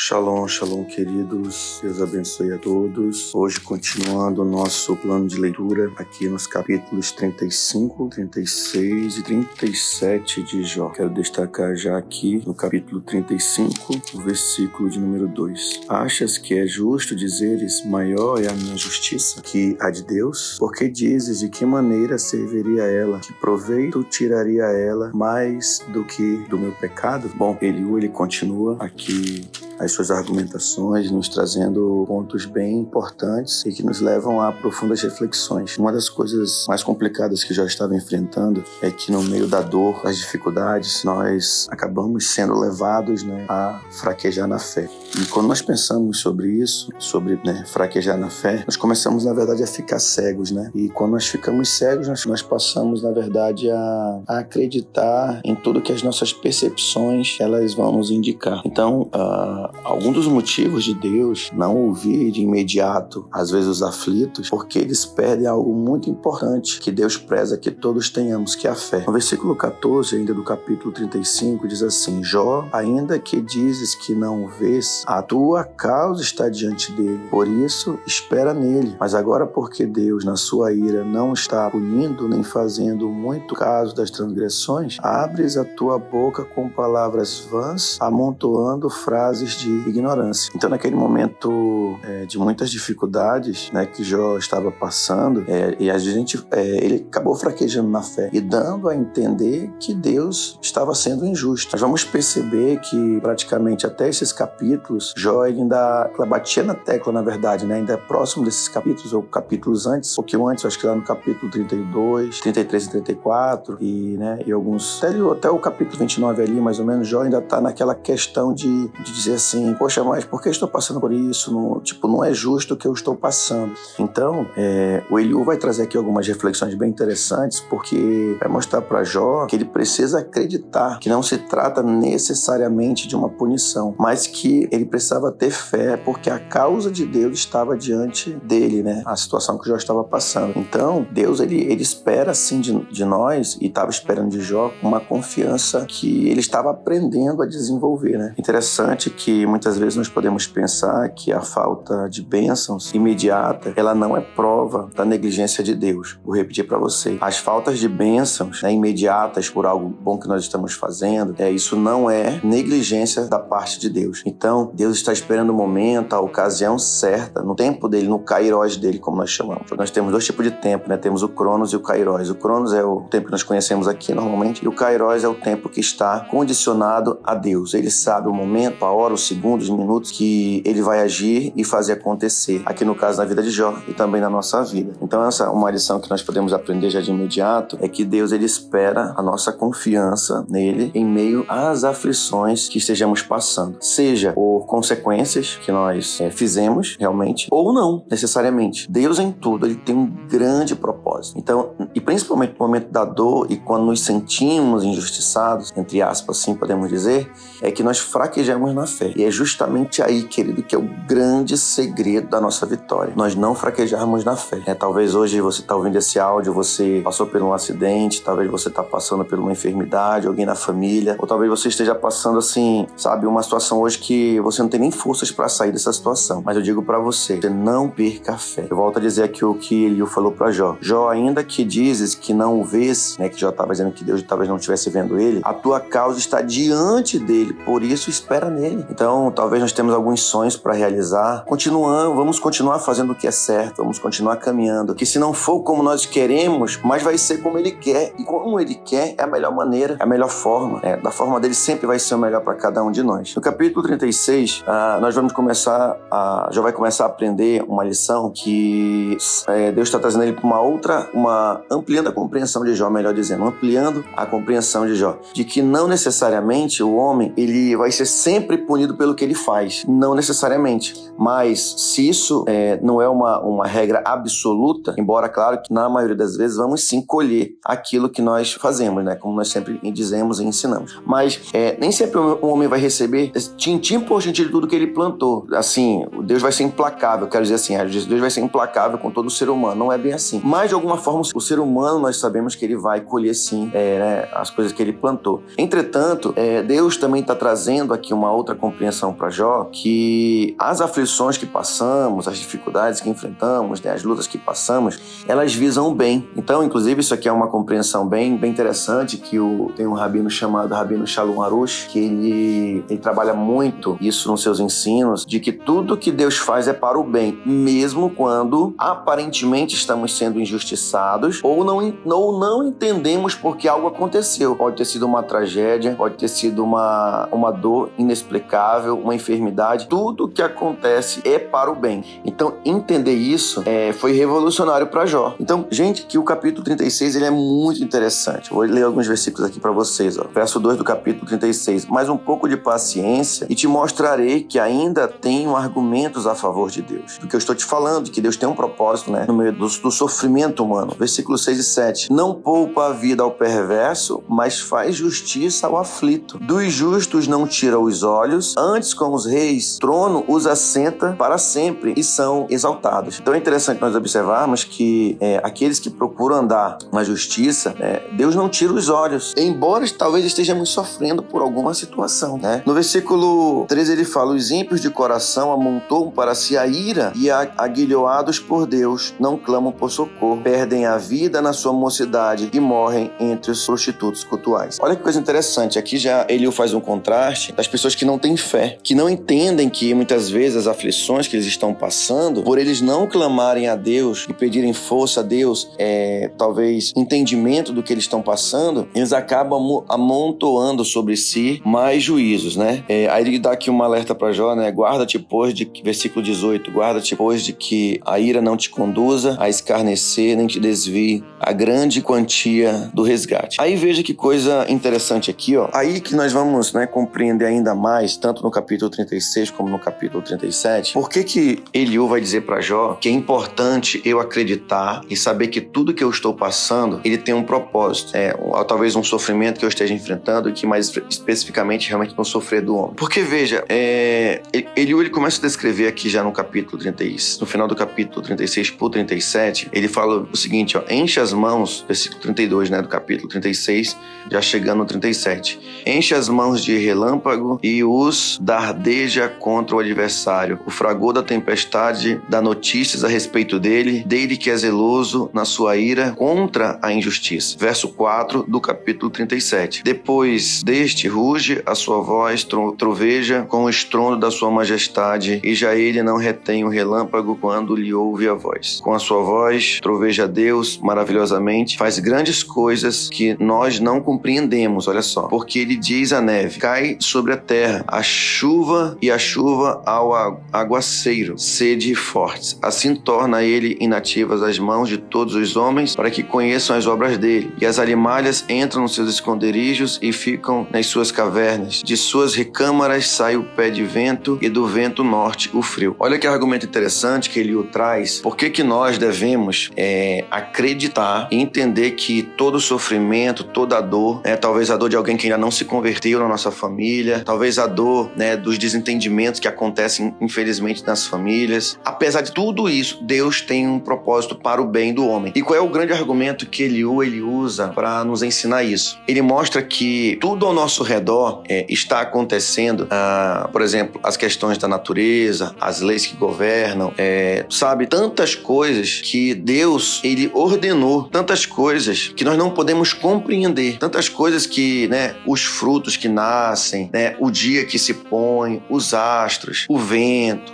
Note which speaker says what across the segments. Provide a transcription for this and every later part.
Speaker 1: Shalom, shalom, queridos. Deus abençoe a todos. Hoje, continuando o nosso plano de leitura aqui nos capítulos 35, 36 e 37 de Jó. Quero destacar já aqui no capítulo 35, o versículo de número 2. Achas que é justo dizeres, maior é a minha justiça que a de Deus? Porque dizes, de que maneira serviria ela? Que proveito tiraria ela mais do que do meu pecado? Bom, ele continua aqui as suas argumentações, nos trazendo pontos bem importantes e que nos levam a profundas reflexões. Uma das coisas mais complicadas que Jó estava enfrentando é que no meio da dor, das dificuldades, nós acabamos sendo levados a fraquejar na fé. E quando nós pensamos sobre isso, sobre fraquejar na fé, nós começamos, na verdade, a ficar cegos, E quando nós ficamos cegos, nós passamos, na verdade, a acreditar em tudo que as nossas percepções elas vão nos indicar. Então, algum dos motivos de Deus não ouvir de imediato, às vezes, os aflitos, porque eles perdem algo muito importante que Deus preza que todos tenhamos, que é a fé. No versículo 14, ainda do capítulo 35, diz assim: Jó, ainda que dizes que não o vês, a tua causa está diante dele, por isso espera nele. Mas agora, porque Deus, na sua ira, não está punindo nem fazendo muito caso das transgressões, abres a tua boca com palavras vãs, amontoando frases de ignorância. Então, naquele momento de muitas dificuldades que Jó estava passando, e a gente, ele acabou fraquejando na fé e dando a entender que Deus estava sendo injusto. Nós vamos perceber que praticamente até esses capítulos, Jó ainda batia na tecla, na verdade, ainda é próximo desses capítulos, ou capítulos antes, um pouquinho antes, acho que lá no capítulo 32, 33 e 34, e alguns, até o capítulo 29 ali, mais ou menos, Jó ainda está naquela questão de dizer assim, poxa, mas por que eu estou passando por isso? Não é justo o que eu estou passando. Então, o Eliú vai trazer aqui algumas reflexões bem interessantes, porque vai mostrar para Jó que ele precisa acreditar que não se trata necessariamente de uma punição, mas que ele precisava ter fé, porque a causa de Deus estava diante dele, a situação que Jó estava passando. Então, Deus, ele espera sim de nós, e estava esperando de Jó, uma confiança que ele estava aprendendo a desenvolver. Interessante que muitas vezes nós podemos pensar que a falta de bênçãos imediata, ela não é prova da negligência de Deus. Vou repetir para você. As faltas de bênçãos imediatas por algo bom que nós estamos fazendo, isso não é negligência da parte de Deus. Então, Deus está esperando o momento, a ocasião certa, no tempo dele, no kairos dele, como nós chamamos. Nós temos dois tipos de tempo, Temos o cronos e o kairos. O cronos é o tempo que nós conhecemos aqui normalmente, e o kairos é o tempo que está condicionado a Deus. Ele sabe o momento, a hora, os segundos, os minutos que ele vai agir e fazer acontecer. Aqui no caso, na vida de Jó e também na nossa vida. Então, essa é uma lição que nós podemos aprender já de imediato, é que Deus, ele espera a nossa confiança nele em meio às aflições que estejamos passando. Seja por consequências que nós fizemos realmente, ou não necessariamente. Deus em tudo, ele tem um grande propósito. Então, e principalmente no momento da dor e quando nos sentimos injustiçados, entre aspas, assim podemos dizer, é que nós fraquejamos na fé. E é justamente aí, querido, que é o grande segredo da nossa vitória. Nós não fraquejarmos na fé. Talvez hoje você está ouvindo esse áudio, você passou por um acidente, talvez você está passando por uma enfermidade, alguém na família, ou talvez você esteja passando assim, uma situação hoje que você não tem nem forças para sair dessa situação. Mas eu digo para você não perca a fé. Eu volto a dizer aqui o que Eliú falou para Jó. Jó, ainda que dizes que não o vês, que Jó estava dizendo que Deus talvez não estivesse vendo ele, a tua causa está diante dele, por isso espera nele. Então, talvez nós temos alguns sonhos para realizar. Vamos continuar fazendo o que é certo, vamos continuar caminhando, que se não for como nós queremos, mas vai ser como ele quer, e como ele quer é a melhor maneira, é a melhor forma, da forma dele sempre vai ser o melhor para cada um de nós. No capítulo 36, nós vamos já vai começar a aprender uma lição que Deus está trazendo ele para ampliando a compreensão de Jó, melhor dizendo, ampliando a compreensão de Jó, de que não necessariamente o homem, ele vai ser sempre punido pelo que ele faz, não necessariamente, mas se isso não é uma regra absoluta, embora claro que na maioria das vezes vamos sim colher aquilo que nós fazemos, como nós sempre dizemos e ensinamos, mas nem sempre o homem vai receber tintim por tintim de tudo que ele plantou. Assim, Deus vai ser implacável, quero dizer assim, Deus vai ser implacável com todo o ser humano, não é bem assim, mas de alguma forma o ser humano, nós sabemos que ele vai colher sim as coisas que ele plantou. Entretanto, Deus também está trazendo aqui uma outra compreensão compreensão para Jó que as aflições que passamos, as dificuldades que enfrentamos, né, as lutas que passamos, elas visam o bem. Então, inclusive, isso aqui é uma compreensão bem interessante que tem um rabino chamado Rabino Shalom Arush, que ele trabalha muito isso nos seus ensinos, de que tudo que Deus faz é para o bem, mesmo quando aparentemente estamos sendo injustiçados ou não entendemos porque algo aconteceu. Pode ter sido uma tragédia, pode ter sido uma dor inexplicável, uma enfermidade. Tudo que acontece é para o bem. Então, entender isso foi revolucionário para Jó. Então, gente, que o capítulo 36 ele é muito interessante. Vou ler alguns versículos aqui para vocês. Verso 2 do capítulo 36. Mais um pouco de paciência e te mostrarei que ainda tenho argumentos a favor de Deus. Do que eu estou te falando, que Deus tem um propósito, né, no meio do sofrimento humano. Versículos 6 e 7. Não poupa a vida ao perverso, mas faz justiça ao aflito. Dos justos não tira os olhos, antes com os reis, trono os assenta para sempre e são exaltados. Então é interessante nós observarmos que aqueles que procuram andar na justiça, Deus não tira os olhos, embora talvez estejamos sofrendo por alguma situação, né? No versículo 13 ele fala: os ímpios de coração amontoam para si a ira e aguilhoados por Deus não clamam por socorro, perdem a vida na sua mocidade e morrem entre os prostitutos cultuais. Olha que coisa interessante, aqui já Eliú faz um contraste das pessoas que não têm fé, que não entendem que muitas vezes as aflições que eles estão passando, por eles não clamarem a Deus e pedirem força a Deus, talvez entendimento do que eles estão passando, eles acabam amontoando sobre si mais juízos, né? Aí ele dá aqui um alerta para Jó, né? Guarda-te, pois, versículo 18, guarda-te, pois, de que a ira não te conduza a escarnecer, nem te desvie a grande quantia do resgate. Aí veja que coisa interessante aqui, ó. Aí que nós vamos, né, compreender ainda mais, tanto no capítulo 36 como no capítulo 37, por que Eliú vai dizer para Jó que é importante eu acreditar e saber que tudo que eu estou passando, ele tem um propósito. Talvez um sofrimento que eu esteja enfrentando, que mais especificamente realmente no sofrer do homem. Porque veja, Eliú ele começa a descrever aqui já no capítulo 36, no final do capítulo 36 por 37, ele fala o seguinte, ó: enche as mãos, versículo 32, né, do capítulo 36, já chegando no 37. Enche as mãos de relâmpago e os dardeja contra o adversário. O fragor da tempestade dá notícias a respeito dele que é zeloso na sua ira contra a injustiça. Verso 4 do capítulo 37. Depois deste ruge a sua voz, troveja com o estrondo da sua majestade, e já ele não retém o relâmpago quando lhe ouve a voz. Com a sua voz, troveja Deus maravilhosamente, faz grandes coisas que nós não compreendemos, olha só. Porque ele diz à neve: cai sobre a terra, a chuva ao aguaceiro, sede fortes. Assim torna ele inativas as mãos de todos os homens, para que conheçam as obras dele. E as alimalhas entram nos seus esconderijos e ficam nas suas cavernas. De suas recâmaras sai o pé de vento, e do vento norte o frio. Olha que argumento interessante que Eliú traz. Por que nós devemos acreditar e entender que todo sofrimento, toda dor, talvez a dor de alguém que ainda não se converteu na nossa família, talvez a dor, dos desentendimentos que acontecem infelizmente nas famílias, apesar de tudo isso, Deus tem um propósito para o bem do homem. E qual é o grande argumento que ele usa para nos ensinar isso? Ele mostra que tudo ao nosso redor está acontecendo, por exemplo, as questões da natureza, as leis que governam, tantas coisas que Deus, ele ordenou, tantas coisas que nós não podemos compreender, tantas coisas que, os frutos que nascem, o dia que se põe, os astros, o vento,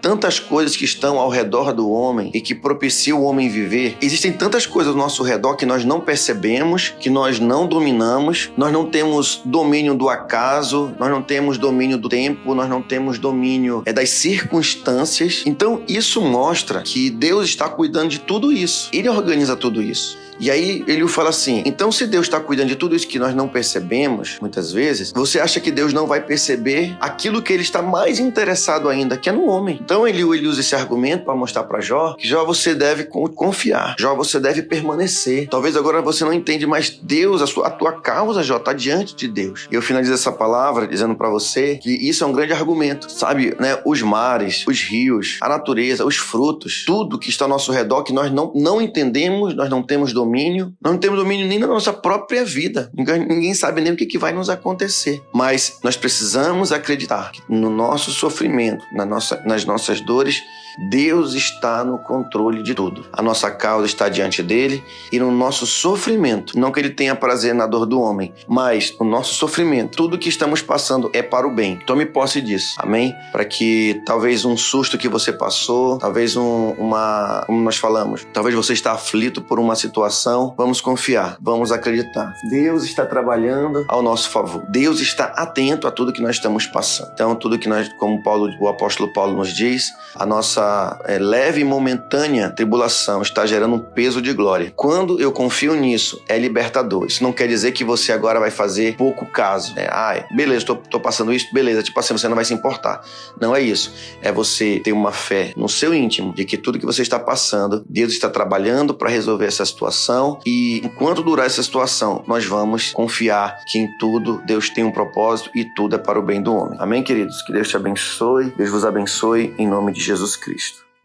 Speaker 1: tantas coisas que estão ao redor do homem e que propiciam o homem viver. Existem tantas coisas ao nosso redor que nós não percebemos, que nós não dominamos, nós não temos domínio do acaso, nós não temos domínio do tempo, nós não temos domínio das circunstâncias. Então isso mostra que Deus está cuidando de tudo isso. Ele organiza tudo isso. E aí ele fala assim: então se Deus está cuidando de tudo isso que nós não percebemos, muitas vezes, você acha que Deus não vai perceber aquilo que ele está mais interessado ainda, que é no homem? Então ele usa esse argumento para mostrar para Jó que Jó, você deve confiar, Jó, você deve permanecer. Talvez agora você não entende, mas Deus, a tua causa, Jó, está diante de Deus. E eu finalizo essa palavra dizendo para você que isso é um grande argumento, sabe, os mares, os rios, a natureza, os frutos, tudo que está ao nosso redor que nós não entendemos, nós não temos domínio, domínio, não temos domínio nem na nossa própria vida. Ninguém sabe nem o que vai nos acontecer. Mas nós precisamos acreditar que no nosso sofrimento, nas nossas dores, Deus está no controle de tudo. A nossa causa está diante dele e no nosso sofrimento, não que ele tenha prazer na dor do homem, mas o nosso sofrimento, tudo que estamos passando é para o bem. Tome posse disso, amém? Para que talvez um susto que você passou, talvez como nós falamos, talvez você está aflito por uma situação, vamos confiar, vamos acreditar. Deus está trabalhando ao nosso favor. Deus está atento a tudo que nós estamos passando. Então, tudo que nós, como o apóstolo Paulo nos diz, a nossa leve e momentânea tribulação está gerando um peso de glória. Quando eu confio nisso, é libertador. Isso não quer dizer que você agora vai fazer pouco caso. Beleza, estou passando isso, beleza, tipo assim, você não vai se importar. Não é isso. É você ter uma fé no seu íntimo de que tudo que você está passando, Deus está trabalhando para resolver essa situação e enquanto durar essa situação, nós vamos confiar que em tudo Deus tem um propósito e tudo é para o bem do homem. Amém, queridos? Que Deus te abençoe. Deus vos abençoe em nome de Jesus Cristo.